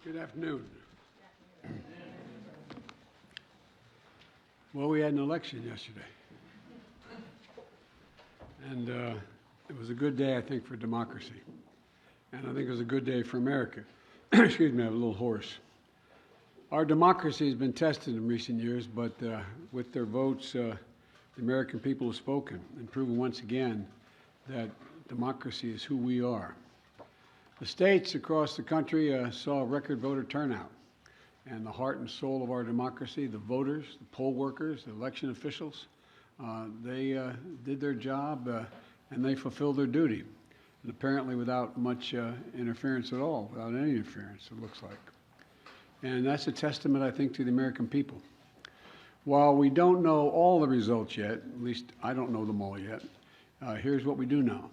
Good afternoon. Well, we had an election yesterday. And it was a good day, I think, for democracy. And I think it was a good day for America. Excuse me, I'm a little hoarse. Our democracy has been tested in recent years, but with their votes, the American people have spoken and proven once again that democracy is who we are. The states across the country saw a record voter turnout, and the heart and soul of our democracy, the voters, the poll workers, the election officials, they did their job and they fulfilled their duty, and apparently without much interference at all, without any interference, it looks like. And that's a testament, I think, to the American people. While we don't know all the results yet, at least I don't know them all yet, here's what we do know.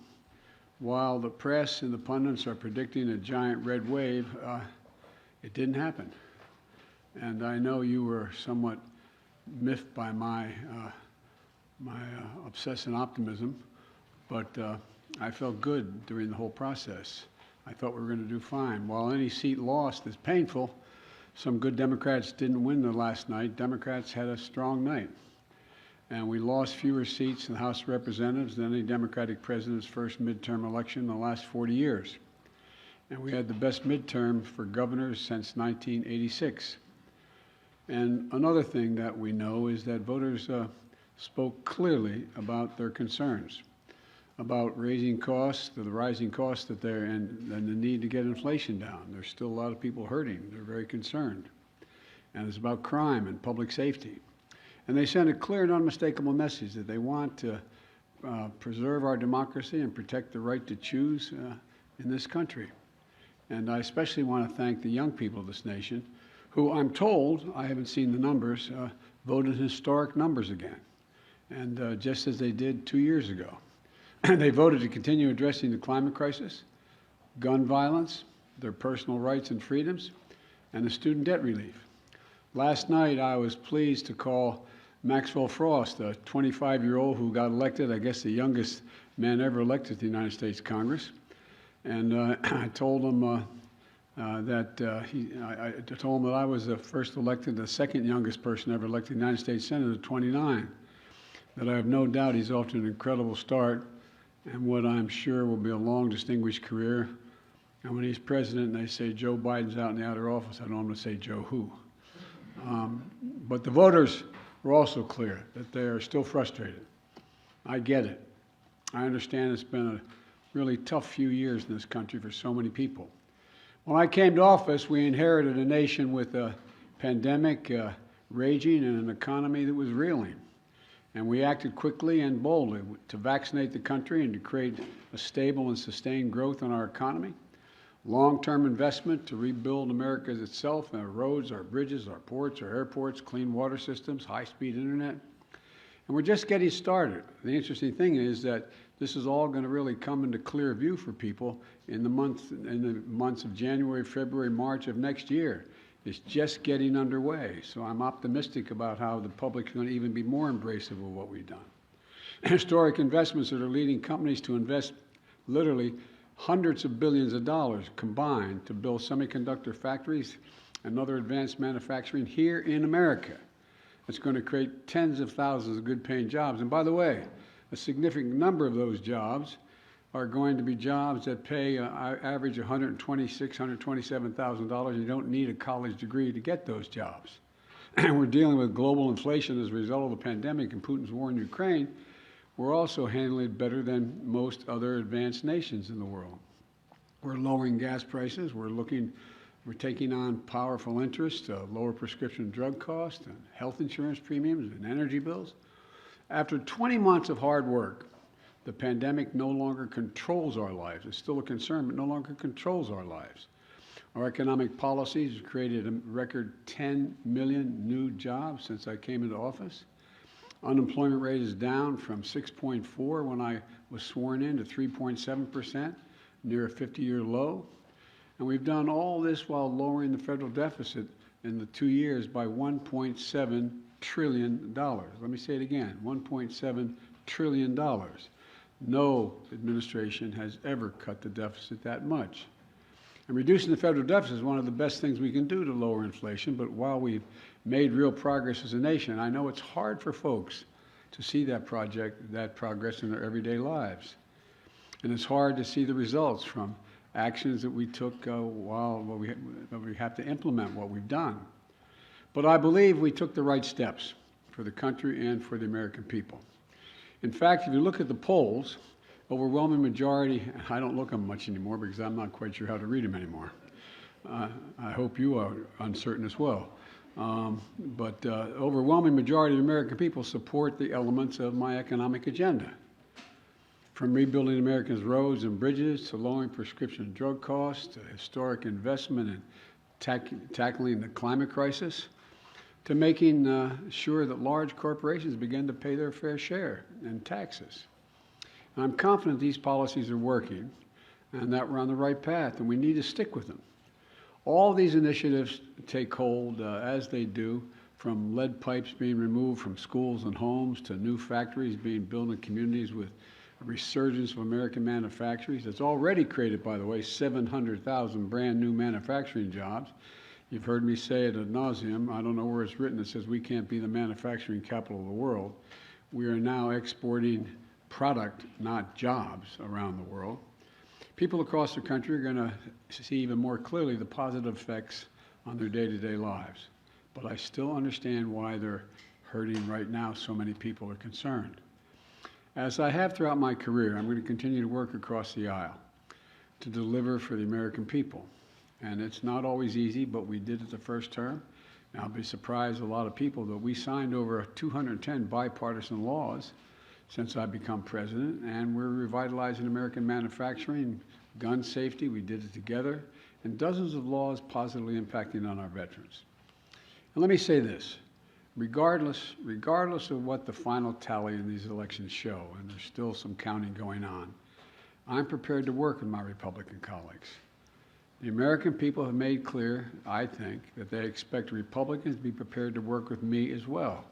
While the press and the pundits are predicting a giant red wave, it didn't happen. And I know you were somewhat miffed by my obsessive optimism, but I felt good during the whole process. I thought we were going to do fine. While any seat lost is painful, some good Democrats didn't win the last night. Democrats had a strong night. And we lost fewer seats in the House of Representatives than any Democratic president's first midterm election in the last 40 years. And we had the best midterm for governors since 1986. And another thing that we know is that voters spoke clearly about their concerns, about raising costs, the rising costs that they're in, and the need to get inflation down. There's still a lot of people hurting. They're very concerned. And it's about crime and public safety. And they sent a clear and unmistakable message that they want to preserve our democracy and protect the right to choose in this country. And I especially want to thank the young people of this nation who, I'm told, I haven't seen the numbers, voted historic numbers again, and just as they did 2 years ago. They voted to continue addressing the climate crisis, gun violence, their personal rights and freedoms, and the student debt relief. Last night, I was pleased to call Maxwell Frost, a 25-year-old who got elected, I guess the youngest man ever elected to the United States Congress. And I told him I told him that I was the first elected, the second youngest person ever elected to the United States Senate at 29. That I have no doubt he's off to an incredible start and what I'm sure will be a long, distinguished career. And when he's president and they say Joe Biden's out in the outer office, I know I'm going to say Joe who. But the voters were also clear that they are still frustrated. I get it. I understand it's been a really tough few years in this country for so many people. When I came to office, we inherited a nation with a pandemic raging and an economy that was reeling. And we acted quickly and boldly to vaccinate the country and to create a stable and sustained growth in our economy. Long-term investment to rebuild America itself, our roads, our bridges, our ports, our airports, clean water systems, high-speed internet. And we're just getting started. The interesting thing is that this is all going to really come into clear view for people in the months of January, February, March of next year. It's just getting underway. So I'm optimistic about how the public's going to even be more embracive of what we've done. Historic investments that are leading companies to invest literally hundreds of billions of dollars combined to build semiconductor factories and other advanced manufacturing here in America. It's going to create tens of thousands of good-paying jobs. And by the way, a significant number of those jobs are going to be jobs that pay average $126,000, $127,000. You don't need a college degree to get those jobs. And we're dealing with global inflation as a result of the pandemic and Putin's war in Ukraine. We're also handling it better than most other advanced nations in the world. We're lowering gas prices. We're taking on powerful interests to lower prescription drug costs and health insurance premiums and energy bills. After 20 months of hard work, the pandemic no longer controls our lives. It's still a concern, but no longer controls our lives. Our economic policies have created a record 10 million new jobs since I came into office. Unemployment rate is down from 6.4 when I was sworn in to 3.7%, near a 50-year low. And we've done all this while lowering the federal deficit in the 2 years by $1.7 trillion. Let me say it again, $1.7 trillion. No administration has ever cut the deficit that much. And reducing the federal deficit is one of the best things we can do to lower inflation, but while we've made real progress as a nation, I know it's hard for folks to see that progress in their everyday lives. And it's hard to see the results from actions that we took while we have to implement what we've done. But I believe we took the right steps for the country and for the American people. In fact, if you look at the polls, overwhelming majority, I don't look at them much anymore because I'm not quite sure how to read them anymore. I hope you are uncertain as well. But overwhelming majority of the American people support the elements of my economic agenda. From rebuilding America's roads and bridges to lowering prescription drug costs to historic investment in tackling the climate crisis to making sure that large corporations begin to pay their fair share in taxes. And I'm confident these policies are working and that we're on the right path, and we need to stick with them. All these initiatives take hold as they do, from lead pipes being removed from schools and homes to new factories being built in communities with a resurgence of American manufacturers. It's already created, by the way, 700,000 brand new manufacturing jobs. You've heard me say it ad nauseum. I don't know where it's written. It says we can't be the manufacturing capital of the world. We are now exporting product, not jobs, around the world. People across the country are going to see even more clearly the positive effects on their day-to-day lives. But I still understand why they're hurting right now. So many people are concerned. As I have throughout my career, I'm going to continue to work across the aisle to deliver for the American people. And it's not always easy, but we did it the first term. And I'll be surprised a lot of people that we signed over 210 bipartisan laws since I've become president, and we're revitalizing American manufacturing, gun safety, we did it together, and dozens of laws positively impacting on our veterans. And let me say this, regardless of what the final tally in these elections show, and there's still some counting going on, I'm prepared to work with my Republican colleagues. The American people have made clear, I think, that they expect Republicans to be prepared to work with me as well.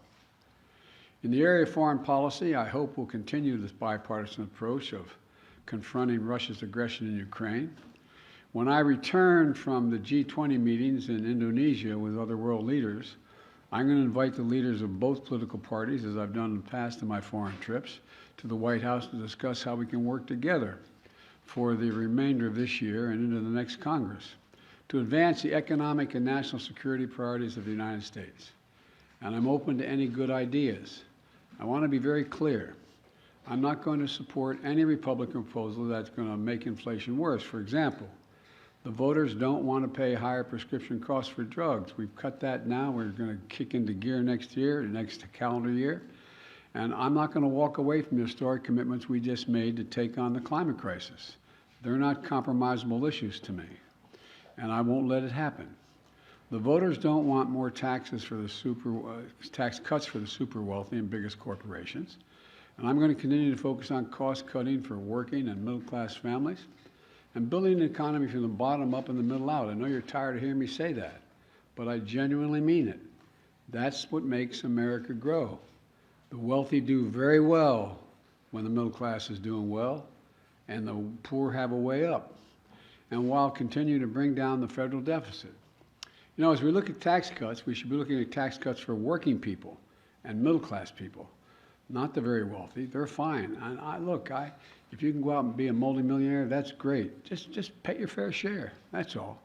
In the area of foreign policy, I hope we'll continue this bipartisan approach of confronting Russia's aggression in Ukraine. When I return from the G20 meetings in Indonesia with other world leaders, I'm going to invite the leaders of both political parties, as I've done in the past in my foreign trips, to the White House to discuss how we can work together for the remainder of this year and into the next Congress to advance the economic and national security priorities of the United States. And I'm open to any good ideas. I want to be very clear. I'm not going to support any Republican proposal that's going to make inflation worse. For example, the voters don't want to pay higher prescription costs for drugs. We've cut that now. We're going to kick into gear next year, next calendar year. And I'm not going to walk away from the historic commitments we just made to take on the climate crisis. They're not compromisable issues to me, and I won't let it happen. The voters don't want more taxes for the tax cuts for the super wealthy and biggest corporations. And I'm going to continue to focus on cost cutting for working and middle class families and building an economy from the bottom up and the middle out. I know you're tired of hearing me say that, but I genuinely mean it. That's what makes America grow. The wealthy do very well when the middle class is doing well, and the poor have a way up, and while continuing to bring down the federal deficit. You know, as we look at tax cuts, we should be looking at tax cuts for working people and middle-class people, not the very wealthy. They're fine. And if you can go out and be a multimillionaire, that's great. Just pay your fair share. That's all.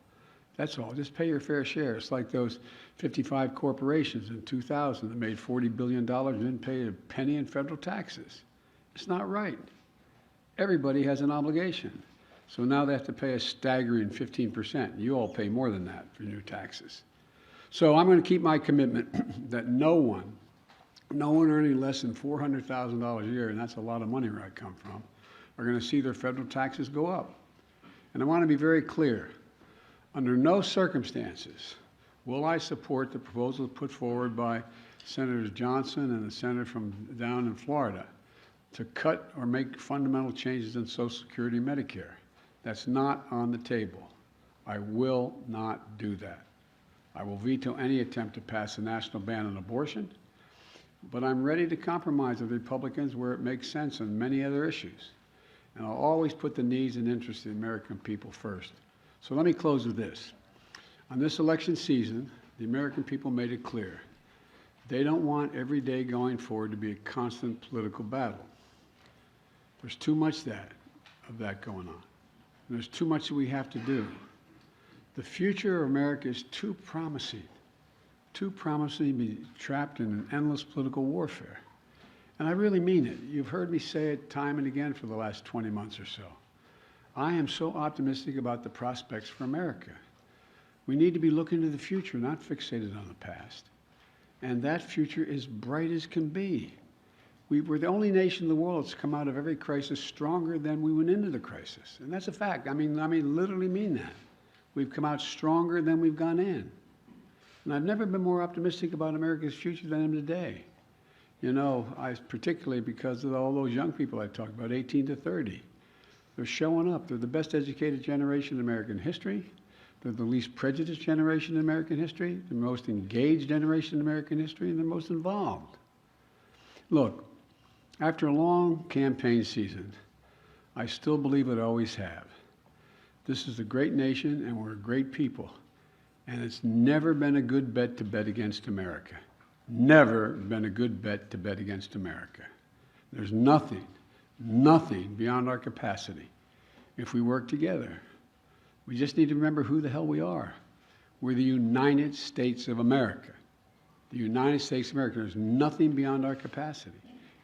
That's all. Just pay your fair share. It's like those 55 corporations in 2000 that made $40 billion and didn't pay a penny in federal taxes. It's not right. Everybody has an obligation. So now they have to pay a staggering 15%. You all pay more than that for new taxes. So I'm going to keep my commitment that no one earning less than $400,000 a year, and that's a lot of money where I come from, are going to see their federal taxes go up. And I want to be very clear. Under no circumstances will I support the proposal put forward by Senators Johnson and the senator from down in Florida to cut or make fundamental changes in Social Security and Medicare. That's not on the table. I will not do that. I will veto any attempt to pass a national ban on abortion, but I'm ready to compromise with Republicans where it makes sense on many other issues. And I'll always put the needs and interests of the American people first. So let me close with this. On this election season, the American people made it clear. They don't want every day going forward to be a constant political battle. There's too much of that going on. There's too much that we have to do. The future of America is too promising to be trapped in an endless political warfare. And I really mean it. You've heard me say it time and again for the last 20 months or so. I am so optimistic about the prospects for America. We need to be looking to the future, not fixated on the past. And that future is bright as can be. We're the only nation in the world that's come out of every crisis stronger than we went into the crisis. And that's a fact. I mean, literally mean that. We've come out stronger than we've gone in. And I've never been more optimistic about America's future than I am today. You know, particularly because of all those young people I talked about, 18 to 30. They're showing up. They're the best educated generation in American history. They're the least prejudiced generation in American history, the most engaged generation in American history, and the most involved. Look, after a long campaign season, I still believe what I always have. This is a great nation, and we're a great people. And it's never been a good bet to bet against America. Never been a good bet to bet against America. There's nothing beyond our capacity if we work together. We just need to remember who the hell we are. We're the United States of America. The United States of America. There's nothing beyond our capacity.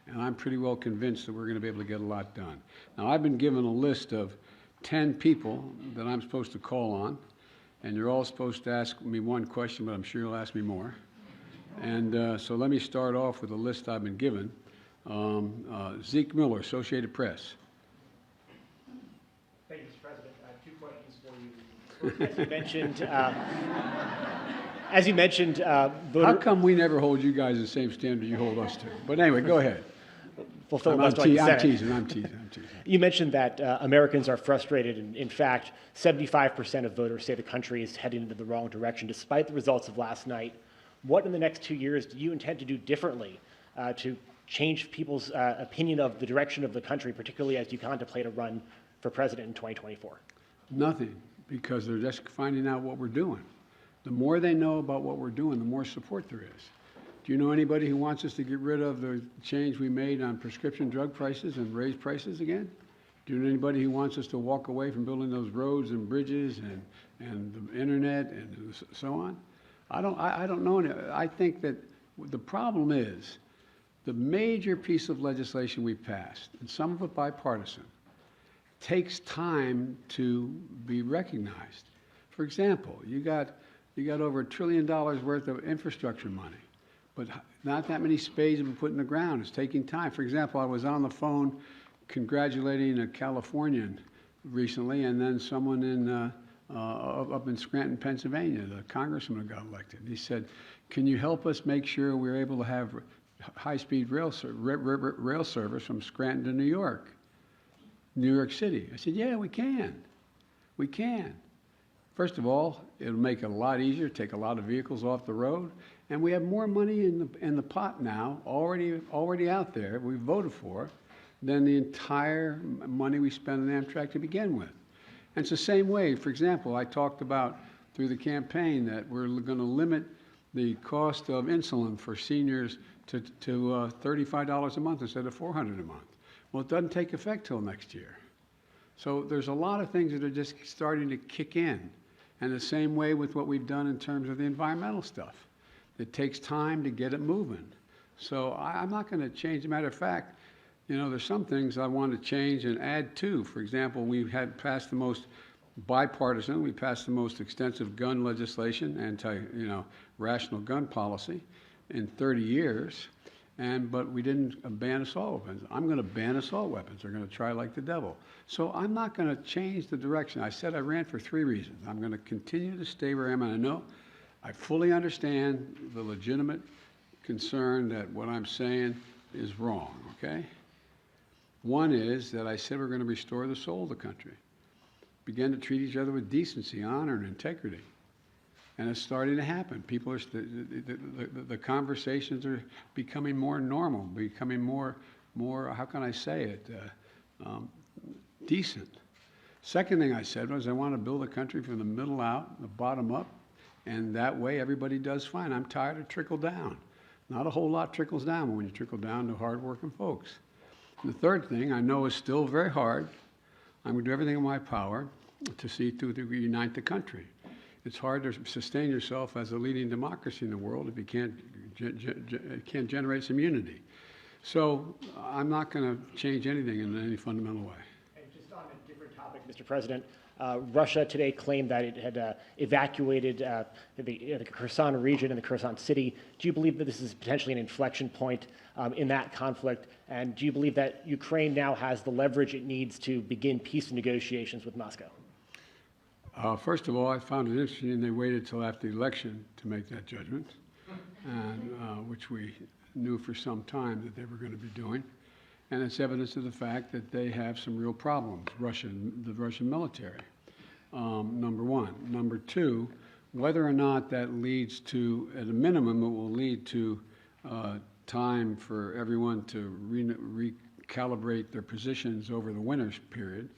And I'm pretty well convinced that we're going to be able to get a lot done. Now, I've been given a list of 10 people that I'm supposed to call on, and you're all supposed to ask me one question, but I'm sure you'll ask me more. And so let me start off with a list I've been given. Zeke Miller, Associated Press. Thank you, Mr. President. I have 2 questions for you. As you mentioned, How come we never hold you guys the same standard you hold us to? But anyway, go ahead. I'm teasing. You mentioned that Americans are frustrated, and in fact, 75% of voters say the country is heading into the wrong direction, despite the results of last night. What in the next 2 years do you intend to do differently to change people's opinion of the direction of the country, particularly as you contemplate a run for president in 2024? Nothing, because they're just finding out what we're doing. The more they know about what we're doing, the more support there is. Do you know anybody who wants us to get rid of the change we made on prescription drug prices and raise prices again? Do you know anybody who wants us to walk away from building those roads and bridges and the internet and so on? I don't know. I think that the problem is the major piece of legislation we passed, and some of it bipartisan, takes time to be recognized. For example, you got over $1 trillion worth of infrastructure money, but not that many spades have been put in the ground. It's taking time. For example, I was on the phone congratulating a Californian recently, and then someone up in Scranton, Pennsylvania, the congressman who got elected. He said, "Can you help us make sure we're able to have high-speed rail service from Scranton to New York City?" I said, "Yeah, we can. We can. First of all, it'll make it a lot easier, take a lot of vehicles off the road, and we have more money in the pot now, already out there, we voted for, than the entire money we spent on Amtrak to begin with. And it's the same way. For example, I talked about through the campaign that we're going to limit the cost of insulin for seniors to $35 a month instead of $400 a month. Well, it doesn't take effect till next year. So there's a lot of things that are just starting to kick in. And the same way with what we've done in terms of the environmental stuff. It takes time to get it moving. So I'm not going to change. As a matter of fact, you know, there's some things I want to change and add to. For example, we had passed the most bipartisan, we passed the most extensive gun legislation, rational gun policy in 30 years, but we didn't ban assault weapons. I'm going to ban assault weapons. They're going to try like the devil. So I'm not going to change the direction. I said I ran for 3 reasons. I'm going to continue to stay where I am, and I know I fully understand the legitimate concern that what I'm saying is wrong, okay? One is that I said we're going to restore the soul of the country, begin to treat each other with decency, honor, and integrity. And it's starting to happen. People are, the conversations are becoming more normal, becoming more, how can I say it, decent. Second thing I said was I want to build a country from the middle out, the bottom up, and that way everybody does fine. I'm tired of trickle down. Not a whole lot trickles down when you trickle down to hardworking folks. And the third thing I know is still very hard. I'm going to do everything in my power to see to unite the country. It's hard to sustain yourself as a leading democracy in the world if you can't generate some unity. So I'm not going to change anything in any fundamental way. And just on a different topic, Mr. President, Russia today claimed that it had evacuated the Kherson region and the Kherson city. Do you believe that this is potentially an inflection point in that conflict? And do you believe that Ukraine now has the leverage it needs to begin peace negotiations with Moscow? First of all, I found it interesting they waited till after the election to make that judgment, and, which we knew for some time that they were going to be doing. And it's evidence of the fact that they have some real problems, the Russian military, number one. Number two, whether or not that leads to, at a minimum, it will lead to time for everyone to recalibrate their positions over the winter period.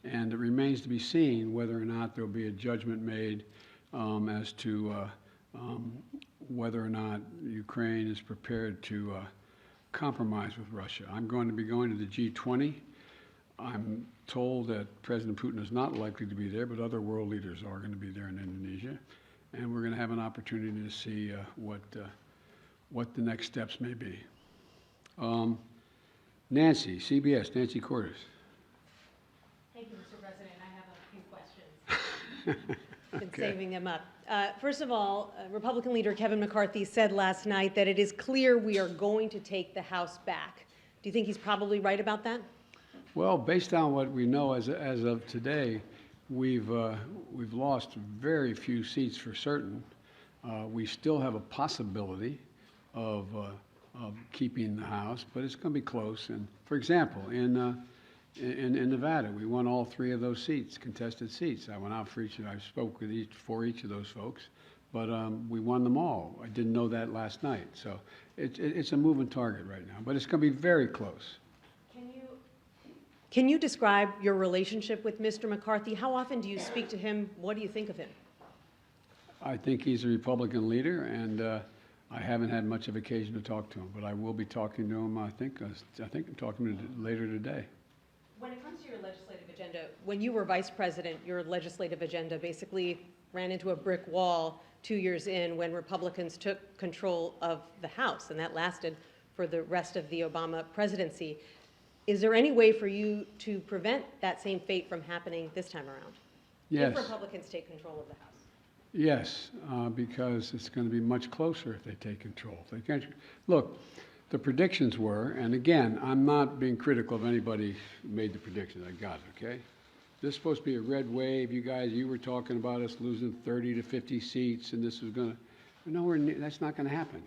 And it remains to be seen whether or not there will be a judgment made as to whether or not Ukraine is prepared to compromise with Russia. I'm going to be going to the G20. I'm told that President Putin is not likely to be there, but other world leaders are going to be there in Indonesia. And we're going to have an opportunity to see what the next steps may be. Nancy, CBS, Nancy Cordes. Thank you, Mr. President. I have a few questions. Been Okay. saving them up. First of all, Republican leader Kevin McCarthy said last night that it is clear we are going to take the House back. Do you think he's probably right about that? Well, based on what we know as of today, we've lost very few seats for certain. We still have a possibility of keeping the House, but it's going to be close. And for example, in Nevada, we won all three of those seats, contested seats. I went out for each, and I spoke with for each of those folks, but we won them all. I didn't know that last night, so it's a moving target right now, but it's going to be very close. Can you describe your relationship with Mr. McCarthy? How often do you speak to him? What do you think of him? I think he's a Republican leader, and I haven't had much of occasion to talk to him, but I will be talking to him. I think I'm talking to him later today. When it comes to your legislative agenda, when you were vice president, your legislative agenda basically ran into a brick wall 2 years in when Republicans took control of the House, and that lasted for the rest of the Obama presidency. Is there any way for you to prevent that same fate from happening this time around? Yes. If Republicans take control of the House? Yes, because it's going to be much closer if they take control. If they can't, look, the predictions were, and again, I'm not being critical of anybody who made the predictions. I got it, okay? This is supposed to be a red wave. You guys, you were talking about us losing 30 to 50 seats, and this was going to, nowhere near, that's not going to happen.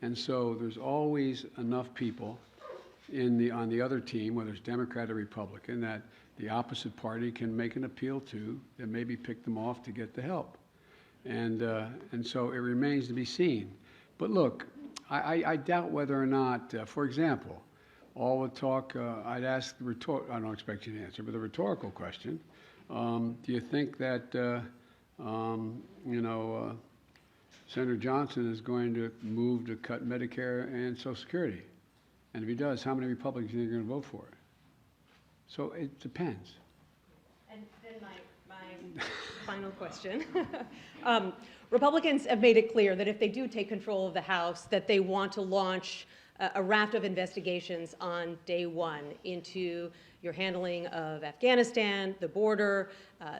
And so there's always enough people on the other team, whether it's Democrat or Republican, that the opposite party can make an appeal to, and maybe pick them off to get the help. And so it remains to be seen. But look, I doubt whether or not, for example, all the talk, I'd ask the I don't expect you to answer, but the rhetorical question, do you think that, Senator Johnson is going to move to cut Medicare and Social Security? And if he does, how many Republicans do you think are going to vote for it? So it depends. And then my final question. Republicans have made it clear that if they do take control of the House, that they want to launch a raft of investigations on day one into your handling of Afghanistan, the border.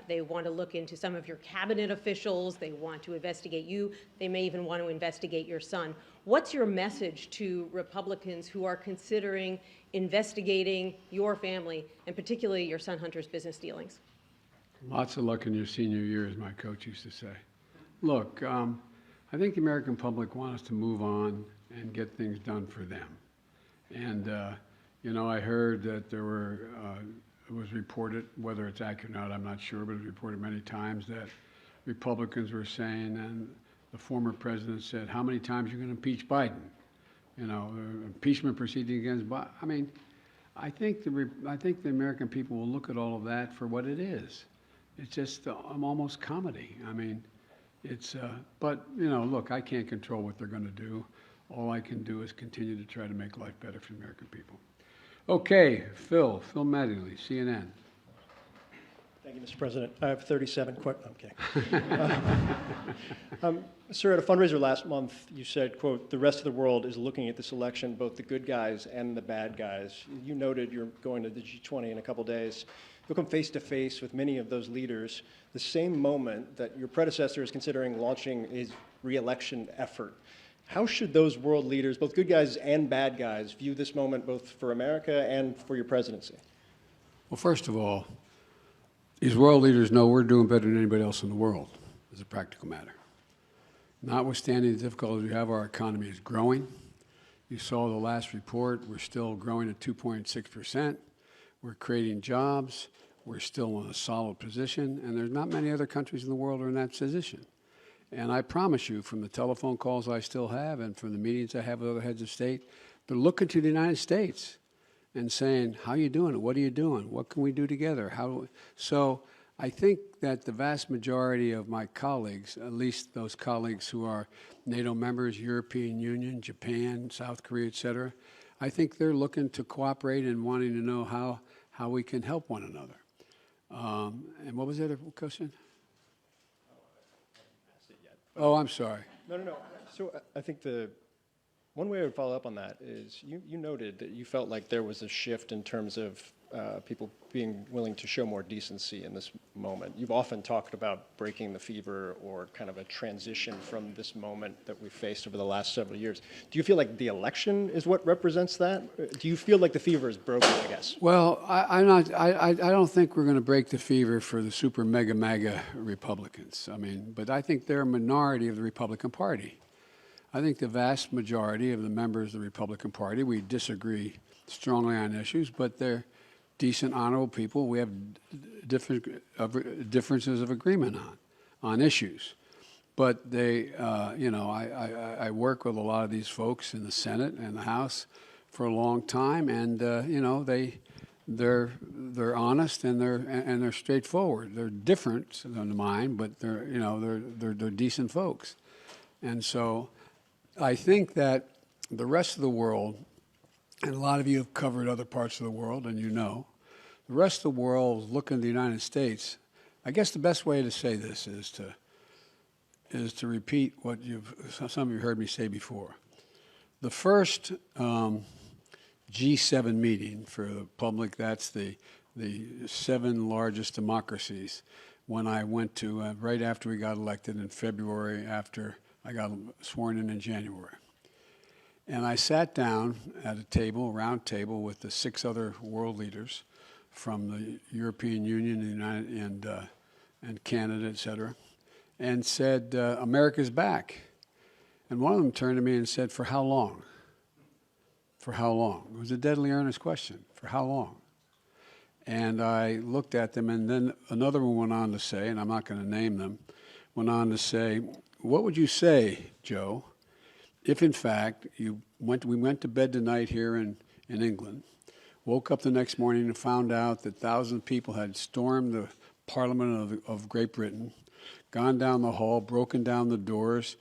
They want to look into some of your cabinet officials. They want to investigate you. They may even want to investigate your son. What's your message to Republicans who are considering investigating your family, and particularly your son Hunter's business dealings? Lots of luck in your senior year, as my coach used to say. Look, I think the American public want us to move on and get things done for them. And, I heard that there were, it was reported, whether it's accurate or not, I'm not sure, but it was reported many times that Republicans were saying, and the former president said, how many times are you going to impeach Biden? Impeachment proceeding against Biden. I mean, I think the American people will look at all of that for what it is. It's just almost comedy. I mean, but you know, look, I can't control what they're going to do. All I can do is continue to try to make life better for the American people. Okay, Phil Mattingly, CNN. Thank you, Mr. President. I have 37 Sir, at a fundraiser last month, you said, quote, "The rest of the world is looking at this election, both the good guys and the bad guys." You noted you're going to the G20 in a couple days. You'll come face to face with many of those leaders the same moment that your predecessor is considering launching his re-election effort. How should those world leaders, both good guys and bad guys, view this moment both for America and for your presidency? Well, first of all, these world leaders know we're doing better than anybody else in the world, as a practical matter. Notwithstanding the difficulties we have, our economy is growing. You saw the last report. We're still growing at 2.6%. We're creating jobs. We're still in a solid position. And there's not many other countries in the world who are in that position. And I promise you, from the telephone calls I still have and from the meetings I have with other heads of state, they're looking to the United States and saying, how are you doing? What are you doing? What can we do together? So I think that the vast majority of my colleagues, at least those colleagues who are NATO members, European Union, Japan, South Korea, et cetera, I think they're looking to cooperate and wanting to know how we can help one another. And what was the other question? Oh, I'm sorry. No. So I think one way I would follow up on that is you noted that you felt like there was a shift in terms of people being willing to show more decency in this moment. You've often talked about breaking the fever or kind of a transition from this moment that we've faced over the last several years. Do you feel like the election is what represents that? Do you feel like the fever is broken, I guess? Well, I don't think we're going to break the fever for the super mega MAGA Republicans. I mean, but I think they're a minority of the Republican Party. I think the vast majority of the members of the Republican Party, we disagree strongly on issues, but they're decent, honorable people. We have differences of agreement on issues. But they, you know, I work with a lot of these folks in the Senate and the House for a long time, and you know, they're honest and they're straightforward. They're different than mine, but they're decent folks, and so I think that the rest of the world, and a lot of you have covered other parts of the world, and you know, the rest of the world is looking at the United States. I guess the best way to say this is to repeat what some of you heard me say before. The first G7 meeting for the public, that's the 7 largest democracies, when I went to right after we got elected in February, after I got sworn in January. And I sat down at a table, a round table, with the 6 other world leaders from the European Union and Canada, et cetera, and said, America's back. And one of them turned to me and said, for how long? For how long? It was a deadly earnest question. For how long? And I looked at them, and then another one went on to say, and I'm not going to name them, went on to say, what would you say, Joe, if in fact we went to bed tonight here in England, woke up the next morning and found out that thousands of people had stormed the Parliament of Great Britain, gone down the hall, broken down the doors,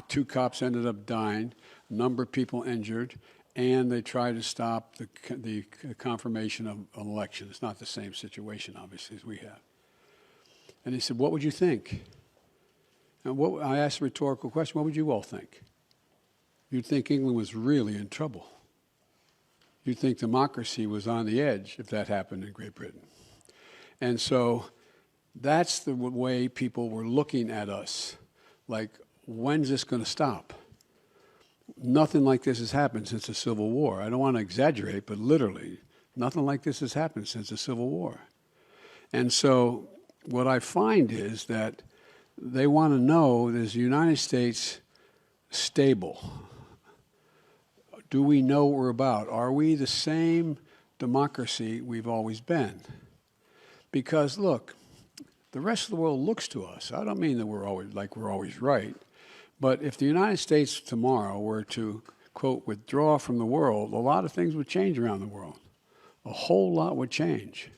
2 cops ended up dying, a number of people injured, and they tried to stop the confirmation of an election. It's not the same situation, obviously, as we have. And he said, what would you think? And I asked a rhetorical question, what would you all think? You'd think England was really in trouble. You'd think democracy was on the edge if that happened in Great Britain. And so that's the way people were looking at us, like, when's this going to stop? Nothing like this has happened since the Civil War. I don't want to exaggerate, but literally, nothing like this has happened since the Civil War. And so what I find is that they want to know, is the United States stable? Do we know what we're about? Are we the same democracy we've always been? Because, look, the rest of the world looks to us. I don't mean that we're always right. But if the United States tomorrow were to, quote, withdraw from the world, a lot of things would change around the world. a whole lot would change.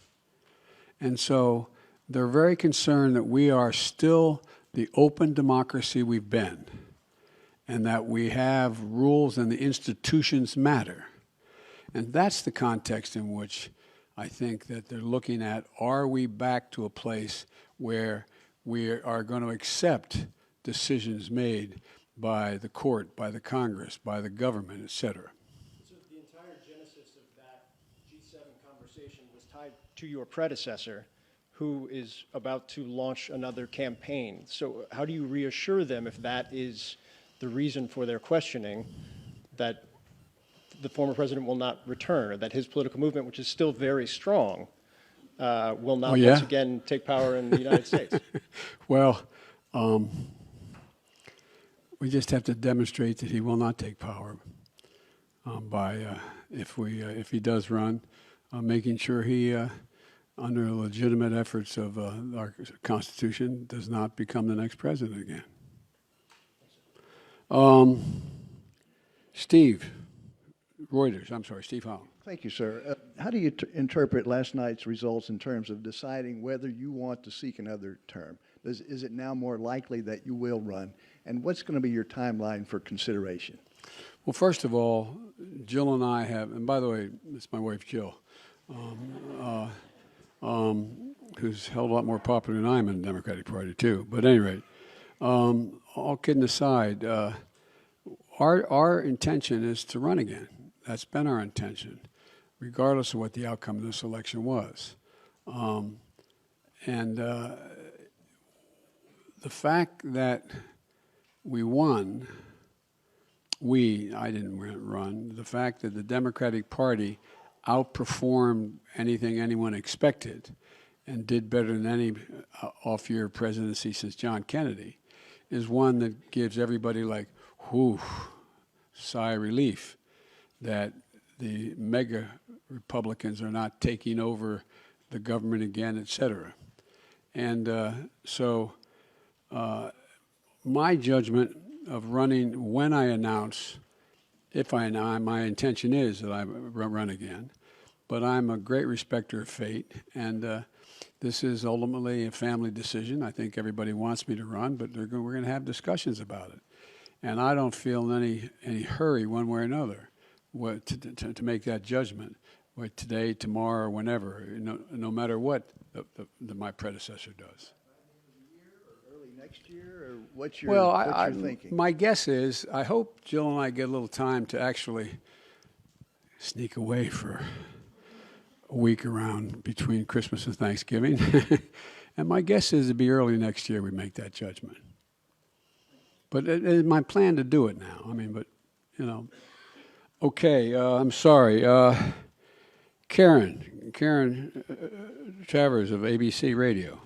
And so they're very concerned that we are still the open democracy we've been, and that we have rules and the institutions matter. And that's the context in which I think that they're looking at, are we back to a place where we are going to accept decisions made by the court, by the Congress, by the government, et cetera. So the entire genesis of that G7 conversation was tied to your predecessor, who is about to launch another campaign. So how do you reassure them, if that is the reason for their questioning, that the former president will not return, or that his political movement, which is still very strong, will not once again take power in the United States? Well, we just have to demonstrate that he will not take power by, if he does run, making sure he, under legitimate efforts of our Constitution, does not become the next president again. Steve Reuters, I'm sorry, Steve Howell. Thank you, sir. How do you interpret last night's results in terms of deciding whether you want to seek another term? Is it now more likely that you will run? And what's going to be your timeline for consideration? Well, first of all, Jill and I have, and by the way, it's my wife Jill, who's held a lot more popular than I am in the Democratic Party too. But at any rate, all kidding aside, our intention is to run again. That's been our intention, regardless of what the outcome of this election was. The fact that we won, I didn't run, the fact that the Democratic Party outperformed anything anyone expected and did better than any off-year presidency since John Kennedy is one that gives everybody like, whew, sigh of relief that the mega Republicans are not taking over the government again, et cetera. And so my judgment of running when I announce, my intention is that I run again, but I'm a great respecter of fate, and this is ultimately a family decision. I think everybody wants me to run, but we're going to have discussions about it. And I don't feel in any hurry one way or another to make that judgment, today, tomorrow, or whenever, no matter what my predecessor does. Early next year, or what's your thinking? My guess is, I hope Jill and I get a little time to actually sneak away for a week around between Christmas and Thanksgiving. And my guess is it'll be early next year we make that judgment. But it is my plan to do it now. Okay, I'm sorry. Karen Travers of ABC Radio.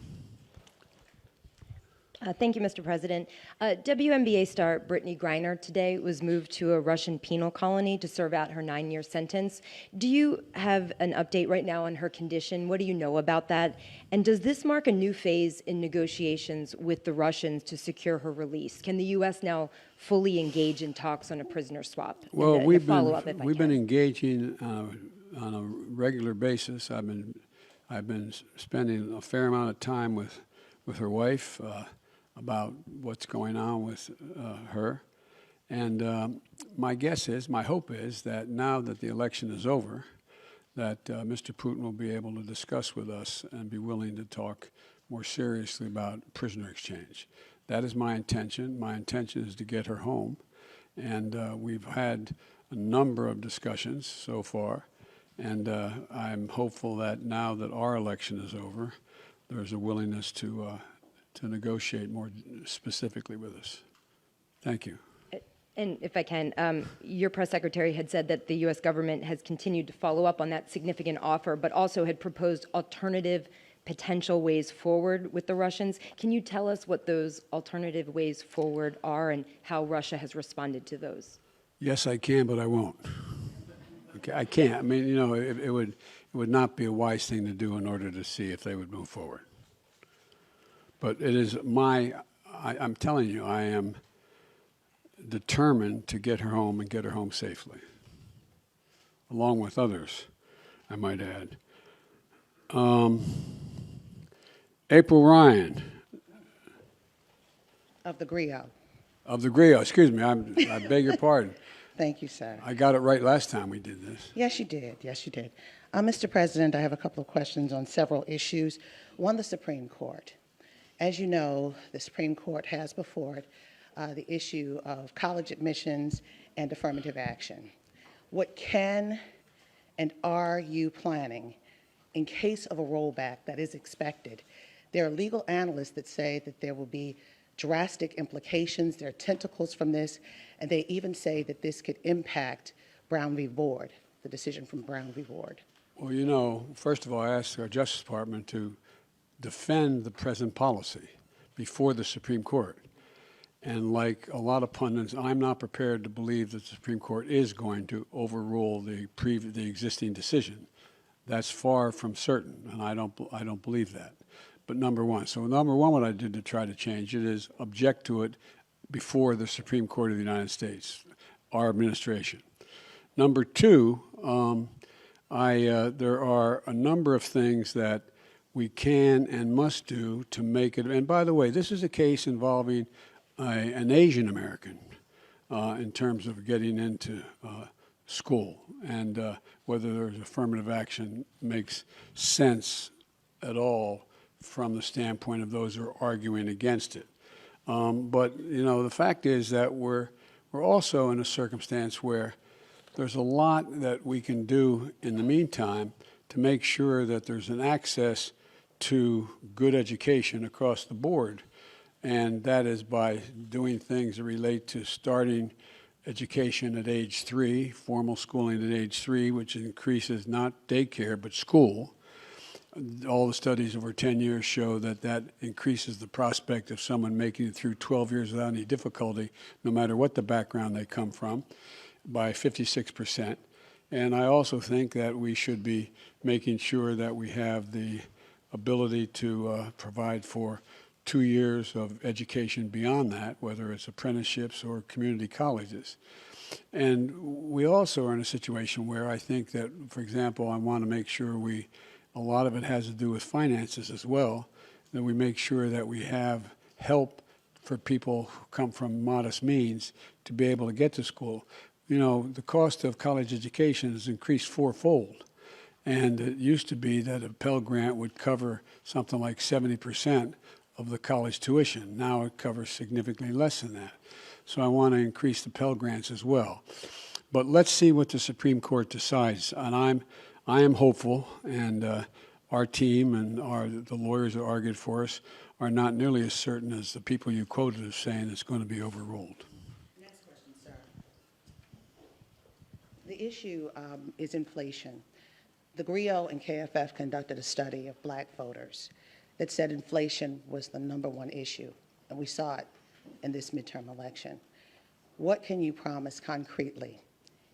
Thank you, Mr. President. WNBA star Brittany Griner today was moved to a Russian penal colony to serve out her 9-year sentence. Do you have an update right now on her condition? What do you know about that? And does this mark a new phase in negotiations with the Russians to secure her release? Can the U.S. now fully engage in talks on a prisoner swap? Well, we've been engaging on a regular basis. I've been spending a fair amount of time with her wife about what's going on with her. And my hope is that now that the election is over, that Mr. Putin will be able to discuss with us and be willing to talk more seriously about prisoner exchange. That is my intention. My intention is to get her home. And we've had a number of discussions so far. And I'm hopeful that now that our election is over, there's a willingness to negotiate more specifically with us. Thank you. And if I can, your press secretary had said that the U.S. government has continued to follow up on that significant offer, but also had proposed alternative potential ways forward with the Russians. Can you tell us what those alternative ways forward are and how Russia has responded to those? Yes, I can, but I won't. Okay, I can't. It would not be a wise thing to do in order to see if they would move forward. But it is I'm telling you, I am determined to get her home and get her home safely, along with others. I might add. April Ryan Of the Griot. of the GRIO. Excuse me, I beg your pardon. Thank you, sir. I got it right last time we did this. Yes, you did. Yes, you did. Mr. President, I have a couple of questions on several issues. One, the Supreme Court. As you know, the Supreme Court has before it the issue of college admissions and affirmative action. What can and are you planning in case of a rollback that is expected? There are legal analysts that say that there will be drastic implications, there are tentacles from this, and they even say that this could impact Brown v. Board, the decision from Brown v. Board. Well, you know, first of all, I asked our Justice Department to defend the present policy before the Supreme Court. And like a lot of pundits, I'm not prepared to believe that the Supreme Court is going to overrule the existing decision. That's far from certain, and I don't believe that. But number one, what I did to try to change it is object to it before the Supreme Court of the United States, our administration. Number two, there are a number of things that we can and must do to make it. And by the way, this is a case involving an Asian American in terms of getting into school, and whether there's affirmative action makes sense at all from the standpoint of those who are arguing against it. But you know, the fact is that we're also in a circumstance where there's a lot that we can do in the meantime to make sure that there's an access to good education across the board. And that is by doing things that relate to starting education at age 3, formal schooling at age 3, which increases not daycare, but school. All the studies over 10 years show that that increases the prospect of someone making it through 12 years without any difficulty, no matter what the background they come from, by 56%. And I also think that we should be making sure that we have the ability to provide for 2 years of education beyond that, whether it's apprenticeships or community colleges. And we also are in a situation where I think that, for example, I want to make sure a lot of it has to do with finances as well, that we make sure that we have help for people who come from modest means to be able to get to school. You know, the cost of college education has increased fourfold. And it used to be that a Pell Grant would cover something like 70% of the college tuition. Now it covers significantly less than that. So I want to increase the Pell Grants as well. But let's see what the Supreme Court decides. And I am hopeful, and our team and the lawyers that argued for us are not nearly as certain as the people you quoted as saying it's going to be overruled. Next question, sir. The issue is inflation. The GRIO and KFF conducted a study of black voters that said inflation was the #1 issue, and we saw it in this midterm election. What can you promise concretely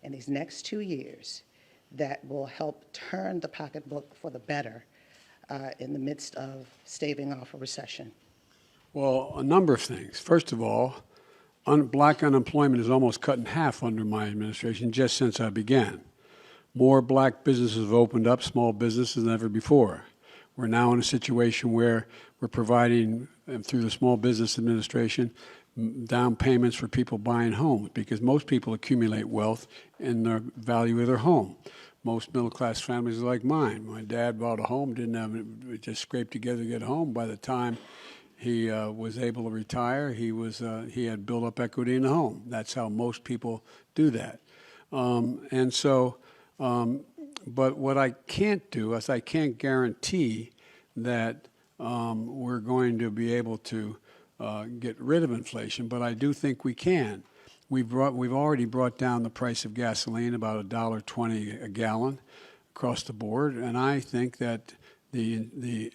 in these next 2 years that will help turn the pocketbook for the better in the midst of staving off a recession? Well, a number of things. First of all, black unemployment is almost cut in half under my administration just since I began. More black businesses have opened up, small businesses, than ever before. We're now in a situation where we're providing, through the Small Business Administration, down payments for people buying homes, because most people accumulate wealth in the value of their home. Most middle-class families are like mine. My dad bought a home, didn't have it, just scraped together to get a home. By the time he was able to retire, he had built up equity in the home. That's how most people do that. But what I can't do is I can't guarantee that we're going to be able to get rid of inflation, but I do think we can. We've already brought down the price of gasoline about $1.20 a gallon across the board, and I think that the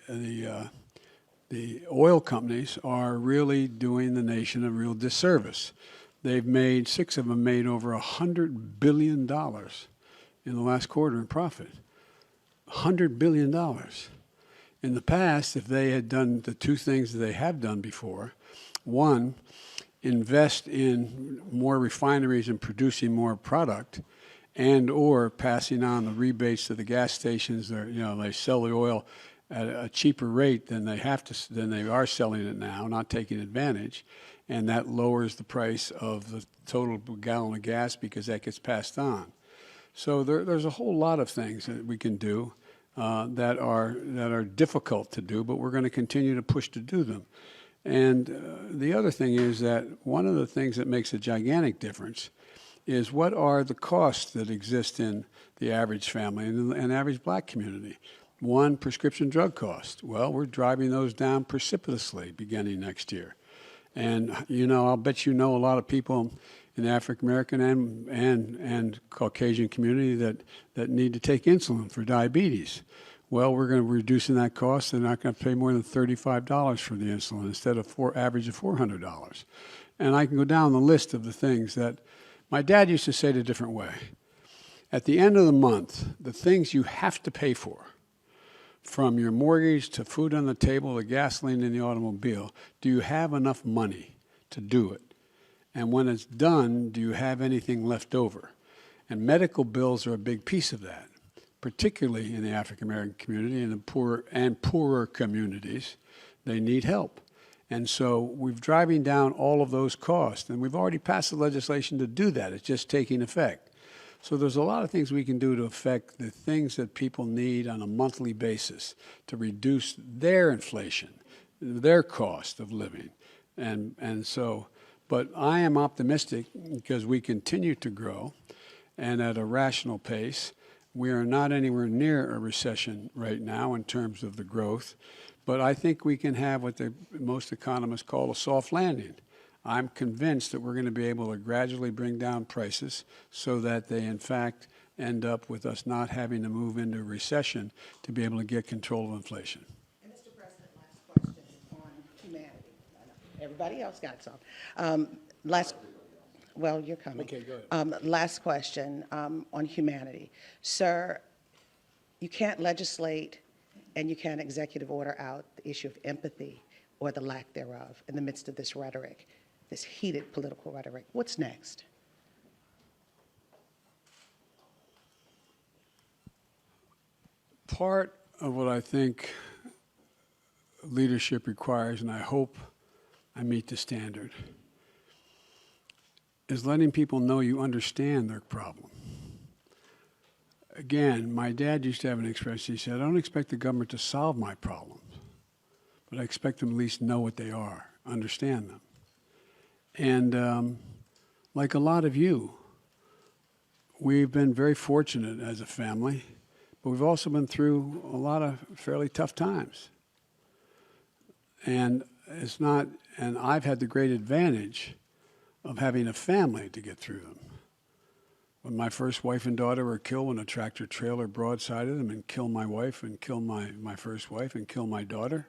oil companies are really doing the nation a real disservice. Six of them made over $100 billion in the last quarter in profit. $100 billion. In the past, if they had done the two things that they have done before, one, invest in more refineries and producing more product, and/or passing on the rebates to the gas stations. They sell the oil at a cheaper rate than they are selling it now, not taking advantage, and that lowers the price of the total gallon of gas because that gets passed on. So there's a whole lot of things that we can do that are difficult to do, but we're going to continue to push to do them. And the other thing is that one of the things that makes a gigantic difference is what are the costs that exist in the average family and the average black community. One, prescription drug cost. Well, we're driving those down precipitously beginning next year. And, I'll bet a lot of people in the African American and Caucasian community that need to take insulin for diabetes. Well, we're going to be reducing that cost. They're not going to pay more than $35 for the insulin instead of average of $400. And I can go down the list of the things that my dad used to say it a different way. At the end of the month, the things you have to pay for, from your mortgage to food on the table to gasoline in the automobile, do you have enough money to do it? And when it's done, do you have anything left over? And medical bills are a big piece of that, particularly in the African American community and the poorer communities. They need help. And so we're driving down all of those costs, and we've already passed the legislation to do that. It's just taking effect. So there's a lot of things we can do to affect the things that people need on a monthly basis to reduce their inflation, their cost of living. But I am optimistic because we continue to grow and at a rational pace. We are not anywhere near a recession right now in terms of the growth, but I think we can have what most economists call a soft landing. I'm convinced that we're going to be able to gradually bring down prices so that they, in fact, end up with us not having to move into a recession to be able to get control of inflation. And Mr. President, last question on humanity. Everybody else got some. Well, you're coming. Okay, go ahead. Last question on humanity. Sir, you can't legislate and you can't executive order out the issue of empathy or the lack thereof in the midst of this rhetoric, this heated political rhetoric. What's next? Part of what I think leadership requires, and I hope I meet the standard, is letting people know you understand their problem. Again, my dad used to have an expression. He said, I don't expect the government to solve my problems, but I expect them to at least know what they are, understand them. And like a lot of you, we've been very fortunate as a family, but we've also been through a lot of fairly tough times. And I've had the great advantage of having a family to get through them. When my first wife and daughter were killed when a tractor trailer broadsided them and killed my wife and killed my first wife and killed my daughter,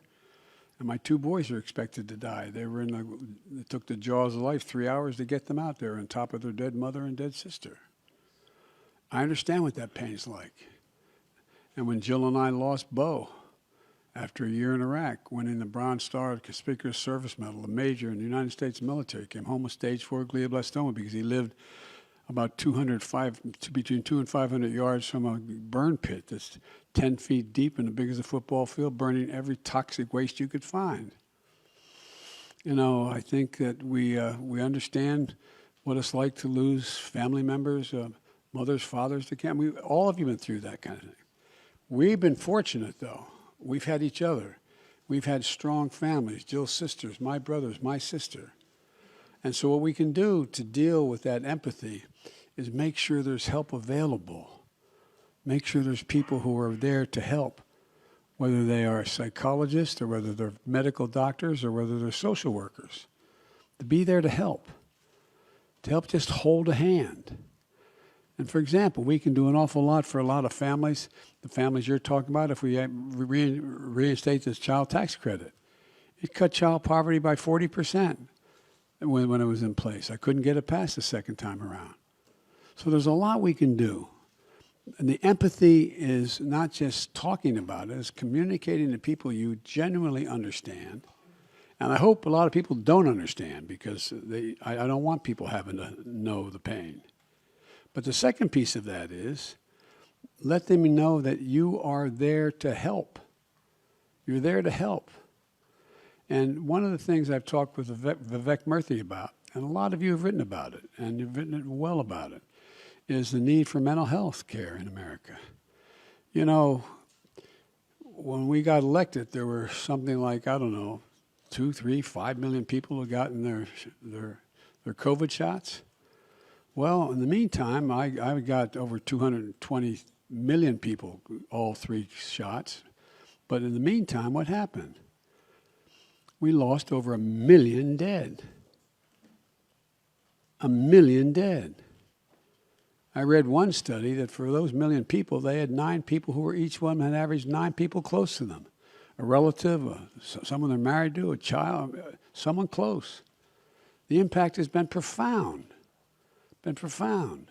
and my two boys were expected to die. It took the jaws of life 3 hours to get them out there on top of their dead mother and dead sister. I understand what that pain's like. And when Jill and I lost Bo after a year in Iraq, winning the Bronze Star Conspicuous Service Medal, a major in the United States military, came home with stage 4 glioblastoma because he lived about between 200 and 500 yards from a burn pit that's 10 feet deep and as big as a football field, burning every toxic waste you could find. I think that we understand what it's like to lose family members, mothers, fathers to cancer. All of you have been through that kind of thing. We've been fortunate, though. We've had each other. We've had strong families, Jill's sisters, my brothers, my sister. And so what we can do to deal with that empathy is make sure there's help available. Make sure there's people who are there to help, whether they are psychologists or whether they're medical doctors or whether they're social workers, to be there to help just hold a hand. And for example, we can do an awful lot for a lot of families, the families you're talking about, if we reinstate this child tax credit. It cut child poverty by 40%. When it was in place. I couldn't get it passed the second time around. So there's a lot we can do. And the empathy is not just talking about it, it's communicating to people you genuinely understand. And I hope a lot of people don't understand because I don't want people having to know the pain. But the second piece of that is let them know that you are there to help. You're there to help. And one of the things I've talked with Vivek Murthy about, and a lot of you have written about it, and you've written it well about it, is the need for mental health care in America. You know, when we got elected, there were something like, I don't know, 2, 3, 5 million people who gotten their COVID shots. Well, in the meantime, I got over 220 million people, all 3 shots. But in the meantime, what happened? We lost over 1 million dead. 1 million dead. I read one study that for those 1 million people, they had 9 people who were each one had averaged 9 people close to them. A relative, someone they're married to, a child, someone close. The impact has been profound. Been profound.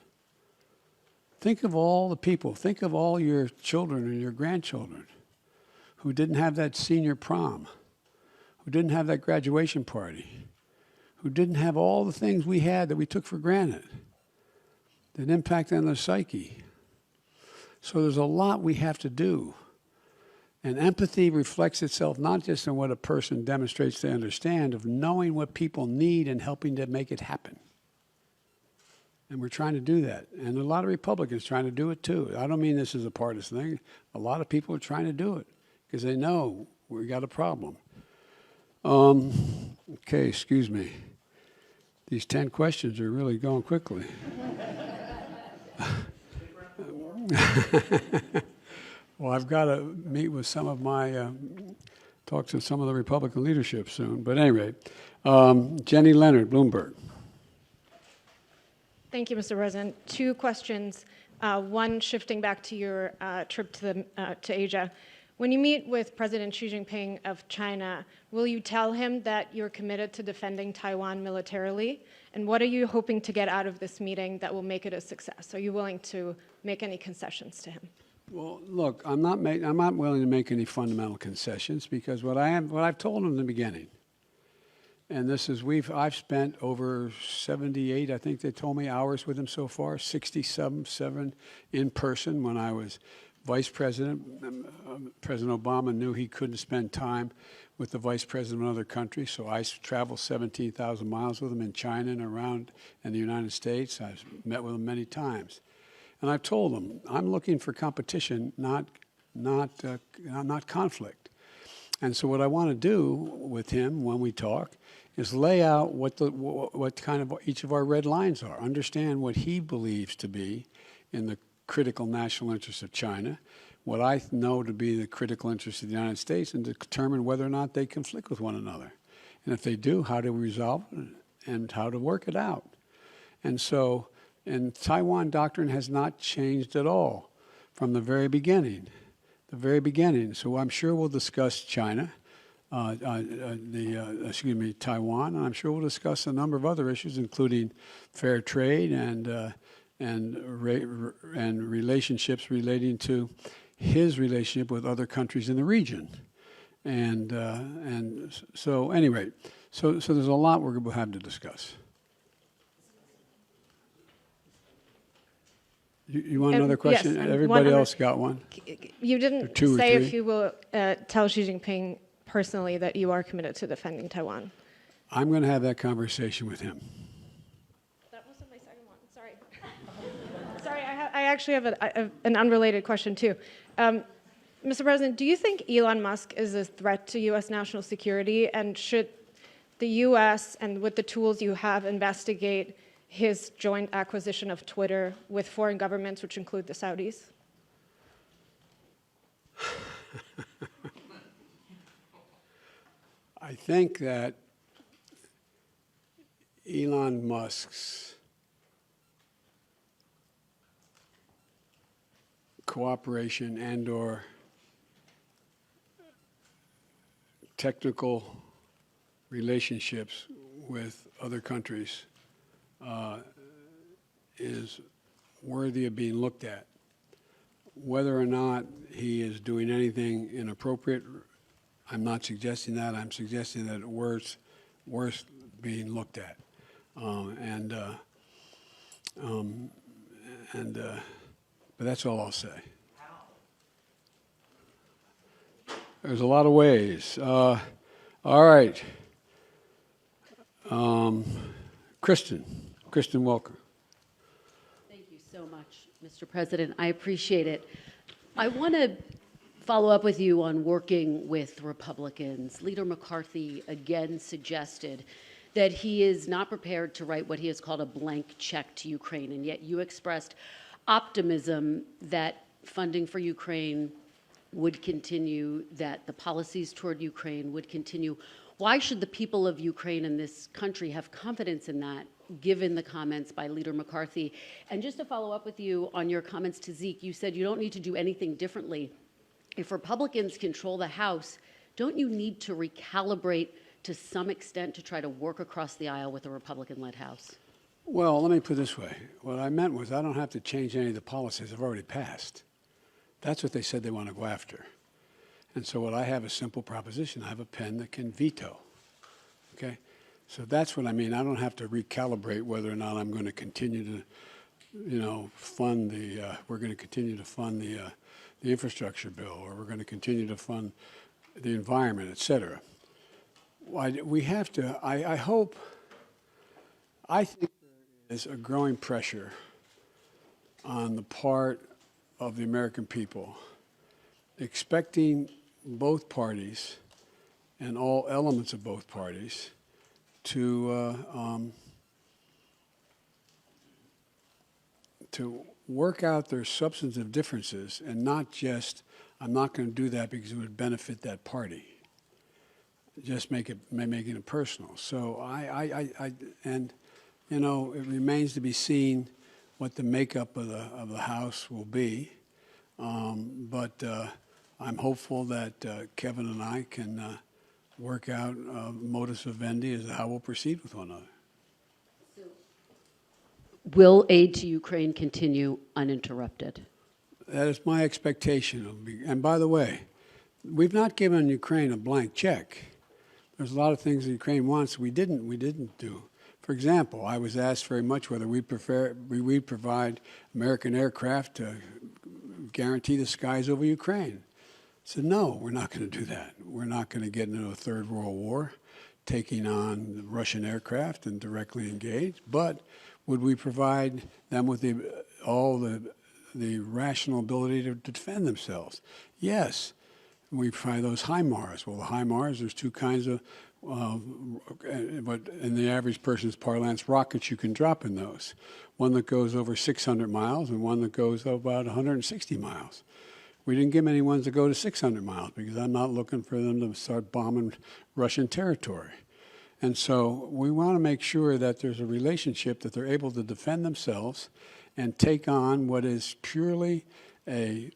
Think of all the people, think of all your children and your grandchildren who didn't have that senior prom, who didn't have that graduation party, who didn't have all the things we had that we took for granted, that impact on their psyche. So there's a lot we have to do. And empathy reflects itself not just in what a person demonstrates to understand, of knowing what people need and helping to make it happen. And we're trying to do that. And a lot of Republicans trying to do it too. I don't mean this is a partisan thing. A lot of people are trying to do it because they know we got a problem. Okay, excuse me. These 10 questions are really going quickly. Well, I've got to meet with some of my, talk to some of the Republican leadership soon. But anyway, Jenny Leonard, Bloomberg. Thank you, Mr. President. 2 questions. One, shifting back to your trip to Asia. When you meet with President Xi Jinping of China, will you tell him that you're committed to defending Taiwan militarily? And what are you hoping to get out of this meeting that will make it a success? Are you willing to make any concessions to him? Well, look, I'm not willing to make any fundamental concessions because what I've told him in the beginning, and this is I've spent over 78, I think they told me, hours with him so far, 67 in person when I was vice president. President Obama knew he couldn't spend time with the vice president of another country, so I traveled 17,000 miles with him in China and around in the United States. I've met with him many times. And I've told him, I'm looking for competition, not conflict. And so what I want to do with him when we talk is lay out what kind of each of our red lines are, understand what he believes to be in the critical national interests of China, what I know to be the critical interests of the United States, and to determine whether or not they conflict with one another. And if they do, how to resolve it and how to work it out. And so, and Taiwan doctrine has not changed at all from the very beginning. So I'm sure we'll discuss China, Taiwan, and I'm sure we'll discuss a number of other issues, including fair trade and relationships relating to his relationship with other countries in the region. And so anyway, so there's a lot we're going to have to discuss. You want another question? Yes, Everybody else got one? You didn't Two or say three? if you will tell Xi Jinping personally that you are committed to defending Taiwan. I'm going to have that conversation with him. That wasn't my second one. Sorry. Sorry, I actually have an unrelated question too. Mr. President, do you think Elon Musk is a threat to U.S. national security, and should the U.S. and with the tools you have investigate his joint acquisition of Twitter with foreign governments, which include the Saudis? I think that Elon Musk's cooperation and/or technical relationships with other countries is worthy of being looked at. Whether or not he is doing anything inappropriate, I'm not suggesting that. I'm suggesting that it's worth being looked at. And, but that's all I'll say. There's a lot of ways. All right. Kristen Welker. Thank you so much, Mr. President. I appreciate it. I want to follow up with you on working with Republicans. Leader McCarthy again suggested that he is not prepared to write what he has called a blank check to Ukraine, and yet you expressed optimism that funding for Ukraine would continue, that the policies toward Ukraine would continue. Why should the people of Ukraine and this country have confidence in that, given the comments by Leader McCarthy? And just to follow up with you on your comments to Zeke, you said you don't need to do anything differently. If Republicans control the House, don't you need to recalibrate to some extent to try to work across the aisle with a Republican-led House? Well, let me put it this way. What I meant was I don't have to change any of the policies I've already passed. That's what they said they want to go after. And so what I have is a simple proposition. I have a pen that can veto. Okay? So that's what I mean. I don't have to recalibrate whether or not I'm going to continue to, fund we're going to continue to fund the infrastructure bill, or we're going to continue to fund the environment, et cetera. We have to, I think there is a growing pressure on the part of the American people, expecting both parties and all elements of both parties to work out their substantive differences, and not just, I'm not going to do that because it would benefit that party. Just making it personal. So it remains to be seen what the makeup of the House will be. But I'm hopeful that Kevin and I can work out modus vivendi as to how we'll proceed with one another. Will aid to Ukraine continue uninterrupted? That is my expectation. And by the way, we've not given Ukraine a blank check. There's a lot of things that Ukraine wants we didn't do. For example, I was asked very much whether we provide American aircraft to guarantee the skies over Ukraine. I said, no, we're not going to do that. We're not going to get into a third world war, taking on the Russian aircraft and directly engage. But would we provide them with all the rational ability to defend themselves? Yes. We provide those HIMARS. Well, the HIMARS, there's two kinds of, but in the average person's parlance, rockets you can drop in those. One that goes over 600 miles and one that goes about 160 miles. We didn't give any ones that go to 600 miles because I'm not looking for them to start bombing Russian territory. And so we want to make sure that there's a relationship that they're able to defend themselves and take on what is purely the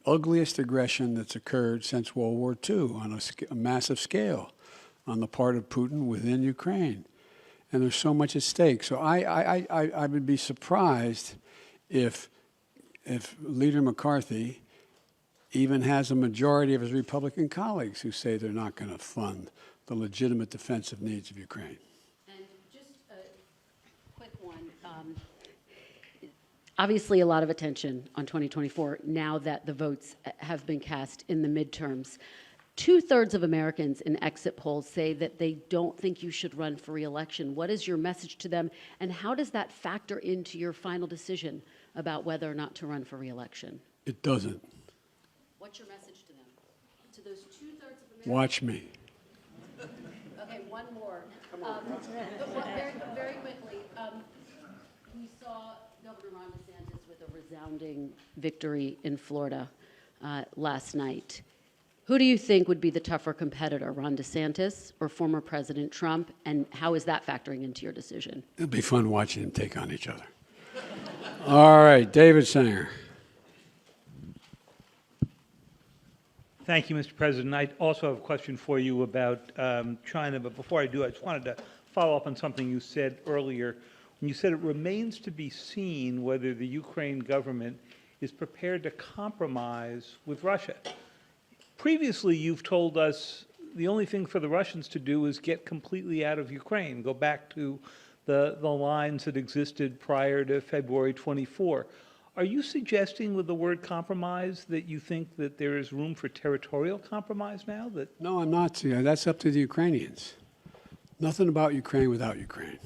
ugliest aggression that's occurred since World War II on a massive scale on the part of Putin within Ukraine. And there's so much at stake. So I would be surprised if Leader McCarthy even has a majority of his Republican colleagues who say they're not going to fund the legitimate defensive needs of Ukraine. And just a quick one. Obviously, a lot of attention on 2024 now that the votes have been cast in the midterms. 2/3 of Americans in exit polls say that they don't think you should run for re-election. What is your message to them, and how does that factor into your final decision about whether or not to run for re-election? It doesn't. What's your message to them? To those 2/3 of Americans? Watch me. Okay, one more. Very quickly, we saw Governor Ron DeSantis with a resounding victory in Florida last night. Who do you think would be the tougher competitor, Ron DeSantis or former President Trump, and how is that factoring into your decision? It'll be fun watching them take on each other. All right, David Sanger. Thank you, Mr. President. I also have a question for you about China, but before I do, I just wanted to follow up on something you said earlier. When you said it remains to be seen whether the Ukraine government is prepared to compromise with Russia. Previously, you've told us the only thing for the Russians to do is get completely out of Ukraine, go back to the lines that existed prior to February 24. Are you suggesting with the word compromise that you think that there is room for territorial compromise now? That No, I'm not. See, that's up to the Ukrainians. Nothing about Ukraine without Ukraine.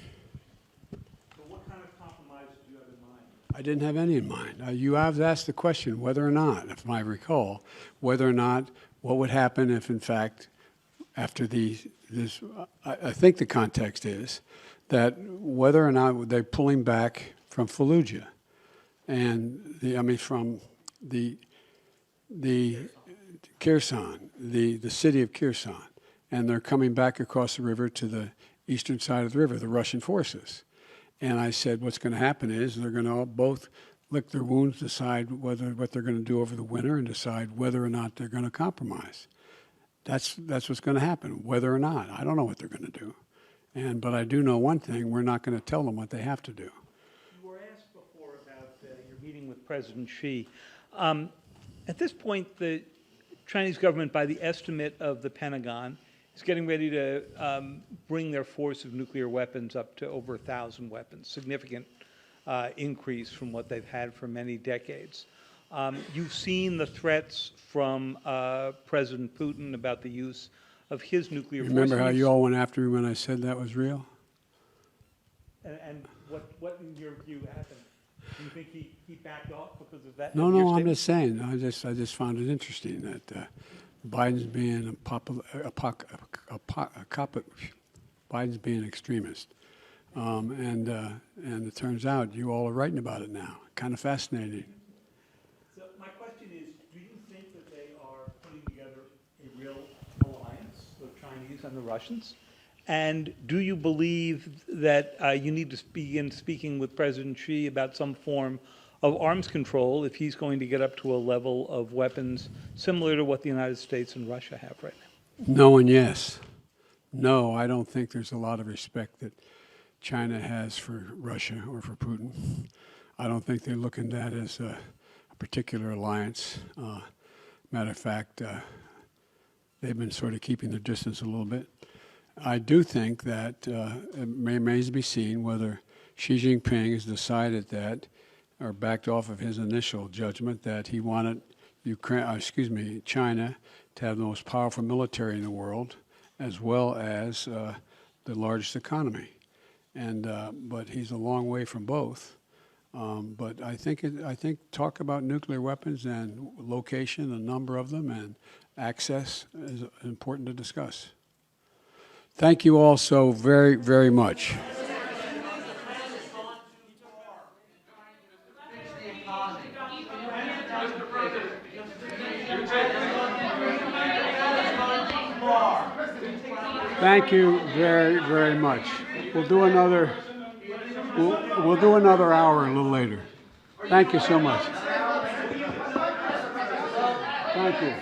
what kind of compromise do you have in mind? I didn't have any in mind. You have asked the question whether or not, if I recall, whether or not what would happen if, in fact, after this, I think the context is that whether or not they're pulling back from Fallujah and from the Kherson, the city of Kherson, and they're coming back across the river to the eastern side of the river, the Russian forces. And I said, what's going to happen is they're going to both lick their wounds, decide what they're going to do over the winter, and decide whether or not they're going to compromise. That's what's going to happen, whether or not. I don't know what they're going to do. But I do know one thing, we're not going to tell them what they have to do. You were asked before about your meeting with President Xi. At this point, the Chinese government, by the estimate of the Pentagon, is getting ready to bring their force of nuclear weapons up to over 1,000 weapons, significant increase from what they've had for many decades. You've seen the threats from President Putin about the use of his nuclear force. Remember how you all went after me when I said that was real? And what in your view happened? Do you think he backed off because of that? No, your I'm statement? just saying. I just found it interesting that Biden's being Biden's being an extremist, and it turns out you all are writing about it now. Kind of fascinating. So my question is, do you think that they are putting together a real alliance, the Chinese and the Russians? And do you believe that you need to begin speaking with President Xi about some form of arms control if he's going to get up to a level of weapons similar to what the United States and Russia have right now? No and yes. No, I don't think there's a lot of respect that China has for Russia or for Putin. I don't think they look at that as a particular alliance. Matter of fact, they've been sort of keeping their distance a little bit. I do think that it remains to be seen whether Xi Jinping has decided that, or backed off of his initial judgment that he wanted China to have the most powerful military in the world, as well as the largest economy. But he's a long way from both. But I think talk about nuclear weapons and location, the number of them, and access is important to discuss. Thank you all so very, very much. Thank you very, very much. We'll do another hour a little later. Thank you so much. Thank you.